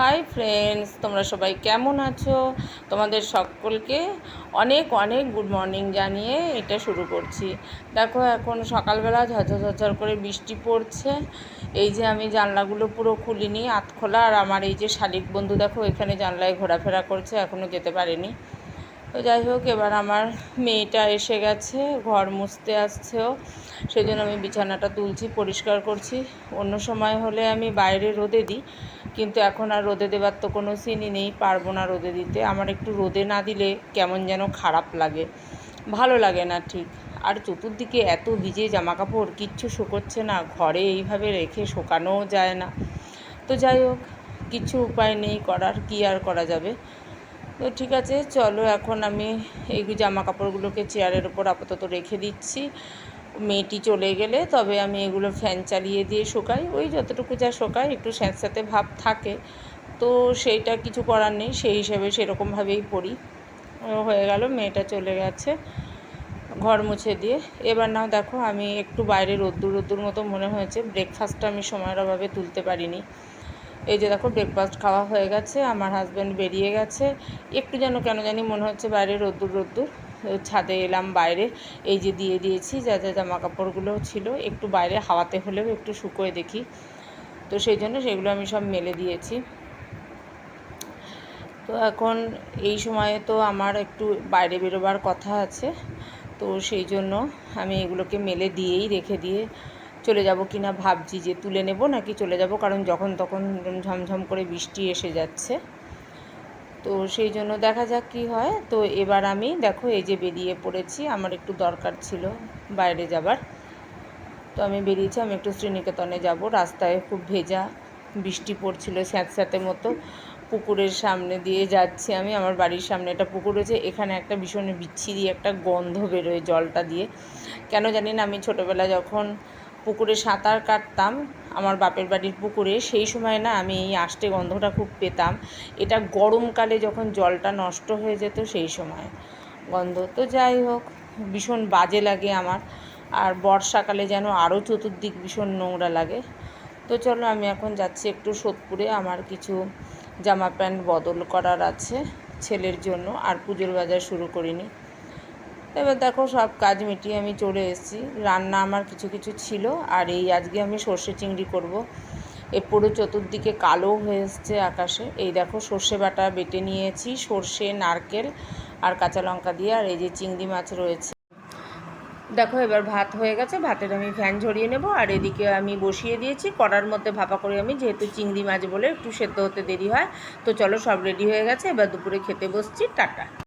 Hi friends, তোমরা সবাই কেমন আছো? তোমাদের সকলকে অনেক অনেক গুড মর্নিং জানিয়ে এটা শুরু করছি। দেখো, এখন সকালবেলা ঝরঝর ঝরঝর করে বৃষ্টি পড়ছে। এই যে আমি জানলাগুলো পুরো খুলিনি, আধখোলা। আর আমার এই যে শালিক বন্ধু দেখো এখানে জানলায় ঘোরাফেরা করছে, এখনও যেতে পারেনি। তো যাই হোক, এবার আমার মেয়েটা এসে গেছে, ঘর মুছতে আসছেও, সেই জন্য আমি বিছানাটা তুলছি, পরিষ্কার করছি। অন্য সময় হলে আমি বাইরে রোদে দিই, কিন্তু এখন আর রোদে দেবার তো কোনো সিনই নেই, পারবো না রোদে দিতে। আমার একটু রোদে না দিলে কেমন যেন খারাপ লাগে, ভালো লাগে না ঠিক। আর চতুর্দিকে এত ভিজে জামাকাপড়, কিচ্ছু শুকোচ্ছে না, ঘরে এইভাবে রেখে শুকানোও যায় না। তো যাই হোক, কিছু উপায় নেই করার, কি আর করা যাবে। তো ঠিক আছে, চলো এখন আমি এই জামা কাপড়গুলোকে চেয়ারের ওপর আপাতত রেখে দিচ্ছি। মেয়েটি চলে গেলে তবে আমি এগুলো ফ্যান চালিয়ে দিয়ে শুকাই। ওই যতটুকু যা শুকাই, একটু স্যাঁতস্যাঁতে ভাব থাকে, তো সেইটা কিছু করার নেই, সেই হিসেবে সেরকমভাবেই পড়ি। হয়ে গেল, মেয়েটা চলে গেছে ঘর মুছে দিয়ে। এবার নাও দেখো, আমি একটু বাইরে রোদ্দুর রোদ্দুর মতো মনে হয়েছে, ব্রেকফাস্টটা আমি সময়ের অভাবে তুলতে পারিনি। এই যে দেখো, ব্রেকফাস্ট খাওয়া হয়ে গেছে, আমার হাজব্যান্ড বেরিয়ে গেছে। একটু যেন কেন জানি মনে হচ্ছে বাইরে রোদ্দুর রোদ্দুর। ছাদে এলাম, বাইরে এই যে দিয়ে দিয়েছি যা যা জামা কাপড়গুলো ছিল, একটু বাইরে হাওয়াতে হলেও একটু শুকোয় দেখি, তো সেই জন্য সেগুলো আমি সব মেলে দিয়েছি। তো এখন এই সময়ে তো আমার একটু বাইরে বেরোবার কথা আছে, তো সেই জন্য আমি এগুলোকে মেলে দিয়েই রেখে দিয়ে চলে যাব কি না ভাবছি, যে তুলে নেব নাকি চলে যাব, কারণ যখন তখন ঝমঝম করে বৃষ্টি এসে যাচ্ছে। তো সেই জন্য দেখা যাক কি হয়। তো এবার আমি দেখো এই যে বেরিয়ে পড়েছি, আমার একটু দরকার ছিল বাইরে যাবার, তো আমি বেরিয়েছি। আমি একটু শ্রীনিকেতনে যাব, রাস্তায় খুব ভেজা, বৃষ্টি পড়ছিল স্যাঁতস্যাঁতে মতো। পুকুরের সামনে দিয়ে যাচ্ছি আমি, আমার বাড়ির সামনে একটা পুকুর রয়েছে, এখানে একটা ভীষণ বিচ্ছিরি একটা গন্ধ বেরোয় জলটা দিয়ে, কেন জানি না। আমি ছোটোবেলা যখন পুকুরে সাঁতার কাটতাম আমার বাপের বাড়ির পুকুরে, সেই সময় না আমি এই আষ্টে গন্ধটা খুব পেতাম। এটা গরমকালে যখন জলটা নষ্ট হয়ে যেত সেই সময় গন্ধ। তো যাই হোক, ভীষণ বাজে লাগে আমার। আর বর্ষাকালে যেন আরও চতুর্দিক ভীষণ নোংরা লাগে। তো চলো, আমি এখন যাচ্ছি একটু সোদপুরে, আমার কিছু জামা প্যান্ট বদল করার আছে ছেলের জন্য, আর পুজোর বাজার শুরু করিনি। এবার দেখো, সব কাজ মিটিয়ে আমি চলে এসেছি। রান্না আমার কিছু কিছু ছিল, আর এই আজকে আমি সর্ষে চিংড়ি করব। এ পুরো চতুর্দিকে কালো হয়ে এসছে আকাশে। এই দেখো, সর্ষে বাটা বেটে নিয়েছি, সর্ষে, নারকেল আর কাঁচা লঙ্কা দিয়ে, আর এই যে চিংড়ি মাছ রয়েছে। দেখো, এবার ভাত হয়ে গেছে, ভাতের আমি ফ্যান ঝরিয়ে নেব। আর এদিকে আমি বসিয়ে দিয়েছি কড়ার মধ্যে ভাপা করে, আমি যেহেতু চিংড়ি মাছ বলে একটু সেদ্ধ হতে দেরি হয়। তো চলো, সব রেডি হয়ে গেছে, এবার দুপুরে খেতে বসছি। টাটা।